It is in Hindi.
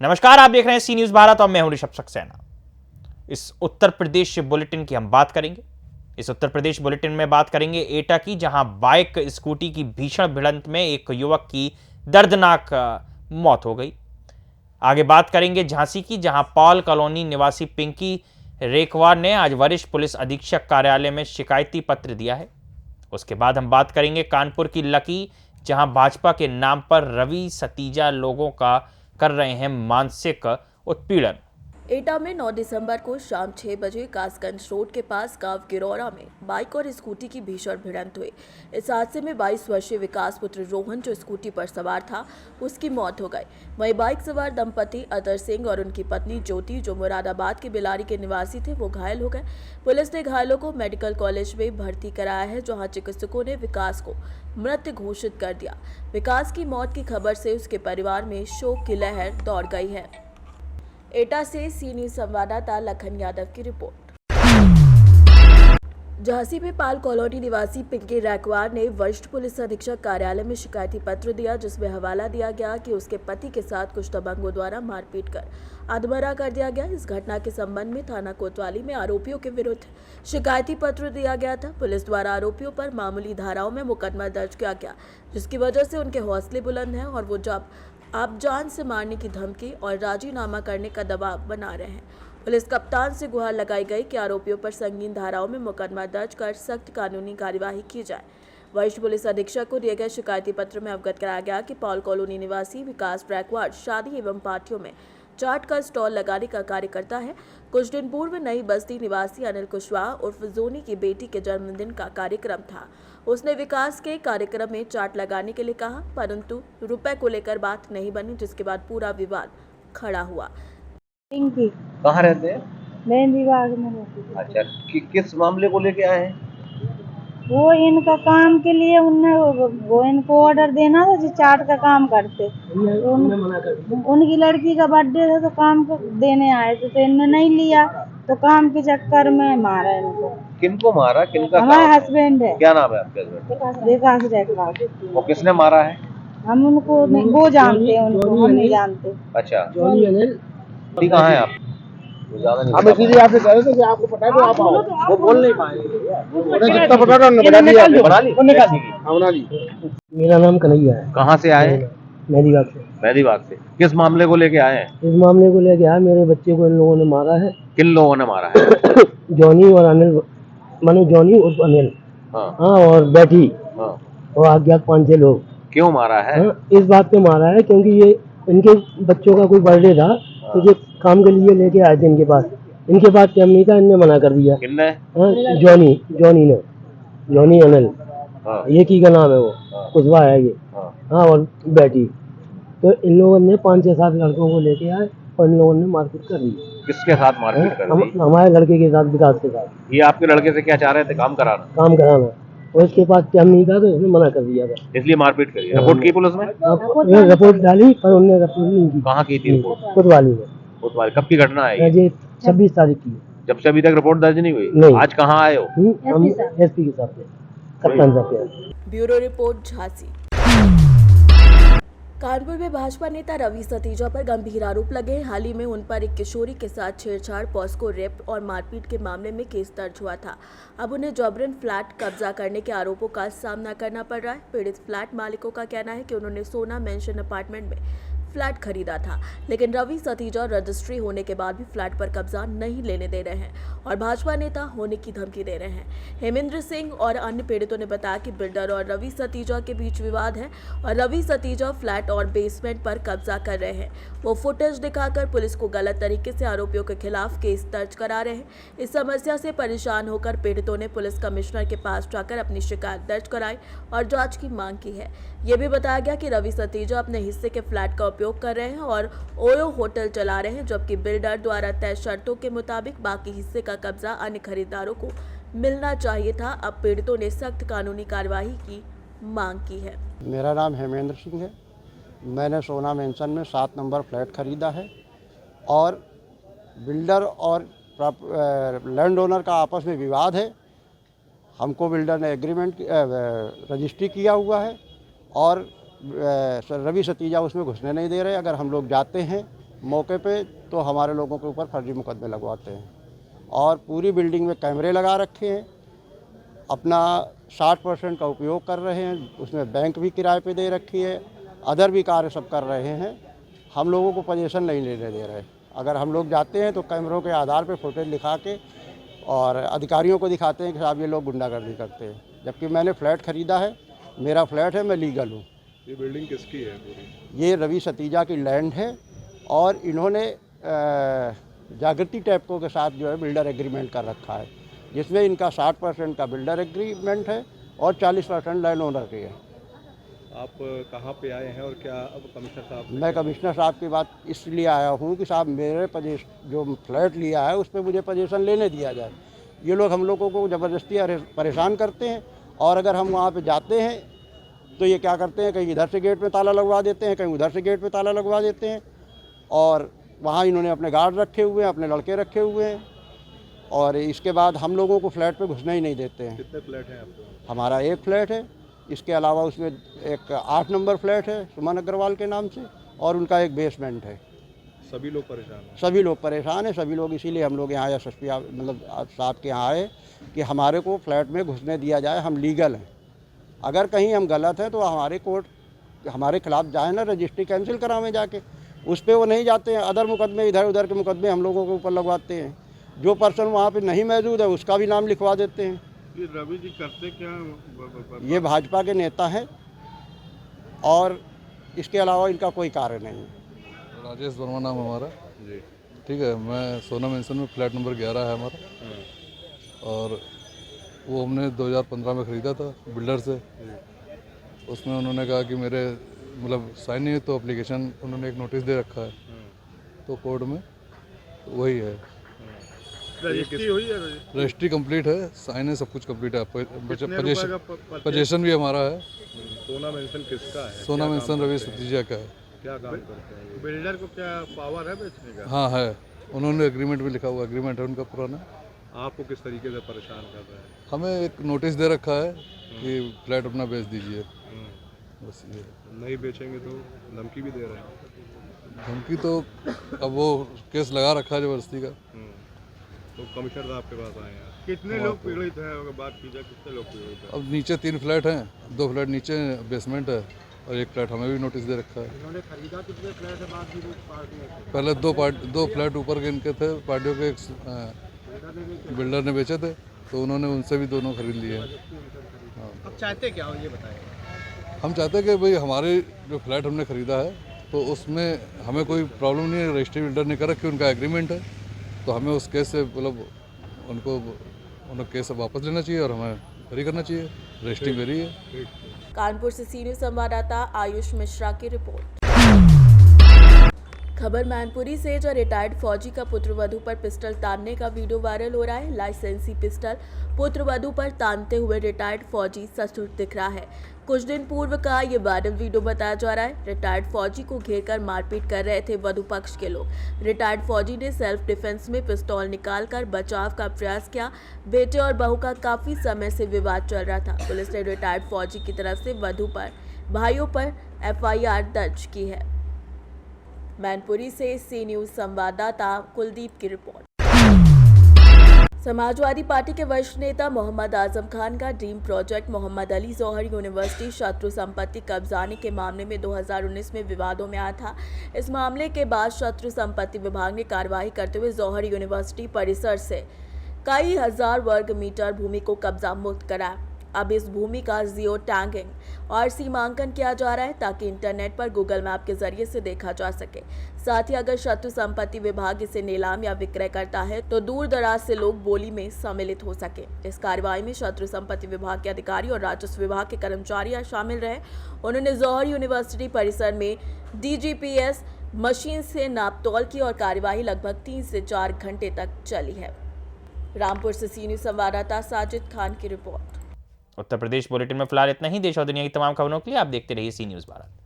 नमस्कार, आप देख रहे हैं सी न्यूज भारत और मैं हूं ऋषभ सक्सेना। इस उत्तर प्रदेश बुलेटिन की हम बात करेंगे। इस उत्तर प्रदेश बुलेटिन में बात करेंगे एटा की, जहां बाइक स्कूटी की भीषण भिड़ंत में एक युवक की दर्दनाक मौत हो गई। आगे बात करेंगे झांसी की, जहां पॉल कॉलोनी निवासी पिंकी रेखवार ने आज वरिष्ठ पुलिस अधीक्षक कार्यालय में शिकायती पत्र दिया है। उसके बाद हम बात करेंगे कानपुर की लकी, जहां भाजपा के नाम पर रवि सतीजा लोगों का कर रहे हैं मानसिक उत्पीड़न। एटा में 9 दिसंबर को शाम 6 बजे कासगंज रोड के पास गांव गिरौरा में बाइक और स्कूटी की भीषण भिड़ंत हुई। इस हादसे में 22 वर्षीय विकास पुत्र रोहन, जो स्कूटी पर सवार था, उसकी मौत हो गई। वहीं बाइक सवार दंपति अतर सिंह और उनकी पत्नी ज्योति, जो मुरादाबाद के बिलारी के निवासी थे, वो घायल हो गए। पुलिस ने घायलों को मेडिकल कॉलेज में भर्ती कराया है, जहाँ चिकित्सकों ने विकास को मृत घोषित कर दिया। विकास की मौत की खबर से उसके परिवार में शोक की लहर दौड़ गई है। एटा से सी न्यूज संवाददाता लखन यादव की रिपोर्ट। झांसी में पाल कॉलोनी निवासी पिंकी रेखवार ने वरिष्ठ पुलिस अधीक्षक कार्यालय में शिकायती पत्र दिया, जिसमें हवाला दिया गया कि उसके पति के साथ कुछ दबंगों द्वारा मारपीट कर अधमरा कर दिया गया। इस घटना के संबंध में थाना कोतवाली में आरोपियों के विरुद्ध शिकायती पत्र दिया गया था। पुलिस द्वारा आरोपियों पर मामूली धाराओं में मुकदमा दर्ज किया गया, जिसकी वजह से उनके हौसले बुलंद हैं और वो जब आप जान से मारने की धमकी और राजीनामा करने का दबाव बना रहे हैं। पुलिस कप्तान से गुहार लगाई गई कि आरोपियों पर संगीन धाराओं में मुकदमा दर्ज कर सख्त कानूनी कार्यवाही की जाए। वरिष्ठ पुलिस अधीक्षक को दिए गए शिकायती पत्र में अवगत कराया गया कि पॉल कॉलोनी निवासी विकास रेखवार शादी एवं पार्टियों में चाट का स्टॉल लगाने का कार्य करता है। कुछ दिन पूर्व नई बस्ती निवासी अनिल कुशवाहा उर्फ जोनी की बेटी के जन्मदिन का कार्यक्रम था। उसने विकास के कार्यक्रम में चाट लगाने के लिए कहा, परंतु रुपए को लेकर बात नहीं बनी, जिसके बाद पूरा विवाद खड़ा हुआ। कहाँ रहते हैं? मेहंदी बाग में रहती थी। अच्छा, किस मामले को लेके आए हैं? वो इनका काम के लिए वो इनको ऑर्डर देना था, जो चाट का काम करते। उनकी लड़की का बर्थडे था, तो काम देने आए थे, तो इन्होंने नहीं लिया, तो काम के चक्कर में मारा इनको। किनको मारा? किनका? हमारे हस्बैंड है। क्या नाम है आपके हस्बैंड? विकास रेखवार। वो किसने मारा है? हम उनको वो जानते हैं, उनको हम नहीं जानते। अच्छा, कहाँ है आप? हम इसीलिए आपसे कह रहे थे कि आपको पता है तो आप आओ। वो बोल नहीं पाएंगे, उन्हें जितना पता था उन्होंने बता दिया। मेरा नाम कन्हैया है। कहाँ से आए? मेहंदीबाग से। मेहंदीबाग से। किस मामले को लेके आए हैं? इस मामले को लेके आया, मेरे बच्चे को इन लोगों ने मारा है। किन लोगों ने मारा है? जॉनी और अनिल, मानो जॉनी और अनिल। हाँ, और बैठी और अज्ञात 5-6 लोग। क्यों मारा है? इस बात पे मारा है क्योंकि ये इनके बच्चों का कोई बर्थडे था, तो ये काम के लिए लेके आए थे इनके पास। इनके पास टाइम नहीं था, इनने मना कर दिया। किसने? जॉनी ने, जॉनी अनिल, ये की का नाम है, वो कुशवाहा है ये। हाँ, और बैठी। तो इन लोगों ने 5-6-7 लड़कों को लेके आए और इन लोगों ने मारपीट कर दी। किसके साथ मारपीट कर दी? हमारे लड़के के साथ, विकास के साथ। ये आपके लड़के से क्या चाह रहे थे? काम कराना? काम कराना, और इसके पास टाइम नहीं था, तो इसने मना कर दिया था, इसलिए मारपीट करी। रिपोर्ट की पुलिस में? रिपोर्ट डाली, पर उन्होंने रिपोर्ट नहीं की। कहाँ की थी रिपोर्ट? कोतवाली में। कोतवाली। कब की घटना है ये? 26 तारीख की। जब से अभी तक रिपोर्ट दर्ज नहीं हुई? नहीं। आज कहाँ आए हो? हम एसपी के साथ, कप्तान साहब के। Bureau report Jhansi. कानपुर में भाजपा नेता रवि सतीजा पर गंभीर आरोप लगे। हाल ही में उन पर एक किशोरी के साथ छेड़छाड़, पॉस्को रेप और मारपीट के मामले में केस दर्ज हुआ था। अब उन्हें जबरन फ्लैट कब्जा करने के आरोपों का सामना करना पड़ रहा है। पीड़ित फ्लैट मालिकों का कहना है कि उन्होंने सोना मेंशन अपार्टमेंट में फ्लैट खरीदा था, लेकिन रवि सतीजा रजिस्ट्री होने के बाद भी फ्लैट पर कब्जा नहीं लेने दे रहे हैं और भाजपा नेता होने की धमकी दे रहे हैं। हेमेंद्र सिंह और अन्य पीड़ितों ने बताया कि बिल्डर और रवि सतीजा के बीच विवाद है और रवि सतीजा फ्लैट और बेसमेंट पर कब्जा कर रहे हैं। वो फुटेज दिखाकर पुलिस को गलत तरीके से आरोपियों के खिलाफ केस दर्ज करा रहे हैं। इस समस्या से परेशान होकर पीड़ितों ने पुलिस कमिश्नर के पास जाकर अपनी शिकायत दर्ज कराई और जांच की मांग की है। ये भी बताया गया कि रवि सतीजा अपने हिस्से के फ्लैट का उपयोग कर रहे हैं और ओयो होटल चला रहे हैं, जबकि बिल्डर द्वारा तय शर्तों के मुताबिक बाकी हिस्से का कब्जा अन्य खरीदारों को मिलना चाहिए था। अब पीड़ितों ने सख्त कानूनी कार्यवाही की मांग की है। मेरा नाम हेमेंद्र सिंह है। मैंने सोना मेंशन में 7 नंबर फ्लैट खरीदा है और बिल्डर और लैंड ओनर का आपस में विवाद है। हमको बिल्डर ने एग्रीमेंट रजिस्ट्री किया हुआ है और रवि सतीजा उसमें घुसने नहीं दे रहे। अगर हम लोग जाते हैं मौके पे तो हमारे लोगों के ऊपर फर्जी मुकदमे लगवाते हैं और पूरी बिल्डिंग में कैमरे लगा रखे हैं। अपना 60% का उपयोग कर रहे हैं, उसमें बैंक भी किराए पे दे रखी है, अदर भी कार्य सब कर रहे हैं। हम लोगों को पोजीशन नहीं लेने दे रहे। अगर हम लोग जाते हैं तो कैमरों के आधार पे फुटेज दिखा के और अधिकारियों को दिखाते हैं कि साहब ये लोग गुंडागर्दी करते हैं, जबकि मैंने फ्लैट ख़रीदा है, मेरा फ्लैट है, मैं लीगल हूँ। ये बिल्डिंग किसकी है पूरी? ये रवि सतीजा की लैंड है और इन्होंने जागृति टैपको के साथ जो है बिल्डर एग्रीमेंट कर रखा है, जिसमें इनका 60% का बिल्डर एग्रीमेंट है और 40% लैंड ओनर की है। आप कहाँ पे आए हैं और क्या अब कमिश्नर साहब? मैं कमिश्नर साहब की बात इसलिए आया हूँ कि साहब मेरे जो फ्लैट लिया है उस पर मुझे पोजीशन लेने दिया जाए। ये लोग हम लोगों को ज़बरदस्ती परेशान करते हैं और अगर हम वहाँ पे जाते हैं तो ये क्या करते हैं, कहीं इधर से गेट पे ताला लगवा देते हैं, कहीं उधर से गेट पे ताला लगवा देते हैं और वहाँ इन्होंने अपने गार्ड रखे हुए हैं, अपने लड़के रखे हुए हैं और इसके बाद हम लोगों को फ्लैट पे घुसने ही नहीं देते हैं। कितने फ्लैट हैं आपको? हमारा एक फ्लैट है, इसके अलावा उसमें एक 8 नंबर फ्लैट है सुमन अग्रवाल के नाम से और उनका एक बेसमेंट है। सभी लोग परेशान हैं? सभी लोग परेशान हैं, सभी लोग, इसीलिए हम लोग यहाँ एसएसपी मतलब साहब के यहाँ आए कि हमारे को फ्लैट में घुसने दिया जाए, हम लीगल हैं। अगर कहीं हम गलत हैं तो हमारे कोर्ट हमारे खिलाफ जाए ना, रजिस्ट्री कैंसिल करावें जाके, उस पर वो नहीं जाते हैं। अदर मुकदमे, इधर उधर के मुकदमे हम लोगों के ऊपर लगवाते हैं। जो पर्सन वहाँ पे नहीं मौजूद है उसका भी नाम लिखवा देते हैं। ये रवि जी करते क्या? ये भाजपा के नेता हैं और इसके अलावा इनका कोई कार्य नहीं है। राजेश वर्मा नाम हमारा जी। ठीक है। मैं सोना मेंशन में फ्लैट नंबर 11 है हमारा और वो हमने 2015 में ख़रीदा था बिल्डर से। उसमें उन्होंने कहा कि मेरे मतलब साइन नहीं है तो एप्लीकेशन उन्होंने एक नोटिस दे रखा है तो कोर्ट में वही है। रजिस्ट्री हुई है? रजिस्ट्री कंप्लीट है, साइन है, सब कुछ कंप्लीट है। पोजीशन भी हमारा है। सोना मेंशन किसका है? सोना मेंशन रवि सतीजा का है। क्या काम करते हैं? बिल्डर को क्या पावर है बेचने का? हाँ है, उन्होंने एग्रीमेंट भी लिखा हुआ, एग्रीमेंट है उनका पुराना। आपको किस तरीके से परेशान कर रहे हैं? हमें एक नोटिस दे रखा है कि फ्लैट अपना बेच दीजिए, बस ये। नहीं बेचेंगे तो धमकी भी दे रहे हैं? धमकी तो अब वो केस लगा रखा है ज़बरदस्ती का। तो कमिश्नर साहब के पास आए हैं। कितने लोग पीड़ित हैं? अगर बात की जाए कितने लोग पीड़ित हैं? अब नीचे 3 फ्लैट हैं, 2 फ्लैट नीचे बेसमेंट है और 1 फ्लैट हमें भी नोटिस दे रखा है। इन्होंने खरीदा कितने फ्लैट है बाद में पार्टी? पहले 2 फ्लैट ऊपर के इनके थे, पार्टियों के एक बिल्डर ने बेचे थे तो उन्होंने उनसे भी दोनों खरीद लिए हैं। हाँ। अब चाहते क्या हो ये बताएं? हम चाहते हैं कि भाई हमारे जो फ्लैट हमने ख़रीदा है तो उसमें हमें कोई प्रॉब्लम नहीं है। रजिस्ट्री बिल्डर ने कर रखी, उनका एग्रीमेंट है, तो हमें उस केस से मतलब उनको केस वापस लेना चाहिए और हमें फ्री करना चाहिए। रजिस्ट्री मेरी है। कानपुर से सी न्यूज़ संवाददाता आयुष मिश्रा की रिपोर्ट। खबर मैनपुरी से, जो रिटायर्ड फौजी का पुत्रवधू पर पिस्टल तानने का वीडियो वायरल हो रहा है। लाइसेंसी पिस्टल पुत्रवधू पर तानते हुए रिटायर्ड फौजी ससुर दिख रहा है। कुछ दिन पूर्व का ये वायरल वीडियो बताया जा रहा है। रिटायर्ड फौजी को घेरकर मारपीट कर रहे थे वधू पक्ष के लोग। रिटायर्ड फौजी ने सेल्फ डिफेंस में पिस्तौल निकालकर बचाव का प्रयास किया। बेटे और बहू का काफी समय से विवाद चल रहा था। पुलिस ने रिटायर्ड फौजी की तरफ से वधू पर भाइयों पर FIR दर्ज की है। मैनपुरी से सी न्यूज़ संवाददाता कुलदीप की रिपोर्ट। समाजवादी पार्टी के वरिष्ठ नेता मोहम्मद आजम खान का ड्रीम प्रोजेक्ट मोहम्मद अली जौहर यूनिवर्सिटी शत्रु संपत्ति कब्जाने के मामले में 2019 में विवादों में आया था। इस मामले के बाद शत्रु संपत्ति विभाग ने कार्रवाई करते हुए जौहर यूनिवर्सिटी परिसर से कई हजार वर्ग मीटर भूमि को कब्जा मुक्त कराया। अब इस भूमि का जियो टैगिंग और सीमांकन किया जा रहा है ताकि इंटरनेट पर गूगल मैप के जरिए से देखा जा सके। साथ ही अगर शत्रु संपत्ति विभाग इसे नीलाम या विक्रय करता है तो दूर दराज से लोग बोली में सम्मिलित हो सके। इस कार्रवाई में शत्रु संपत्ति विभाग के अधिकारी और राजस्व विभाग के कर्मचारी शामिल रहे। उन्होंने जौहर यूनिवर्सिटी परिसर में DGPS मशीन से नापतोल की और कार्यवाही लगभग 3 से 4 घंटे तक चली है। रामपुर से सी न्यूज़ संवाददाता साजिद खान की रिपोर्ट। उत्तर प्रदेश बुलेटिन में फिलहाल इतना ही। देश और दुनिया की तमाम खबरों के लिए आप देखते रहिए सी न्यूज़ भारत।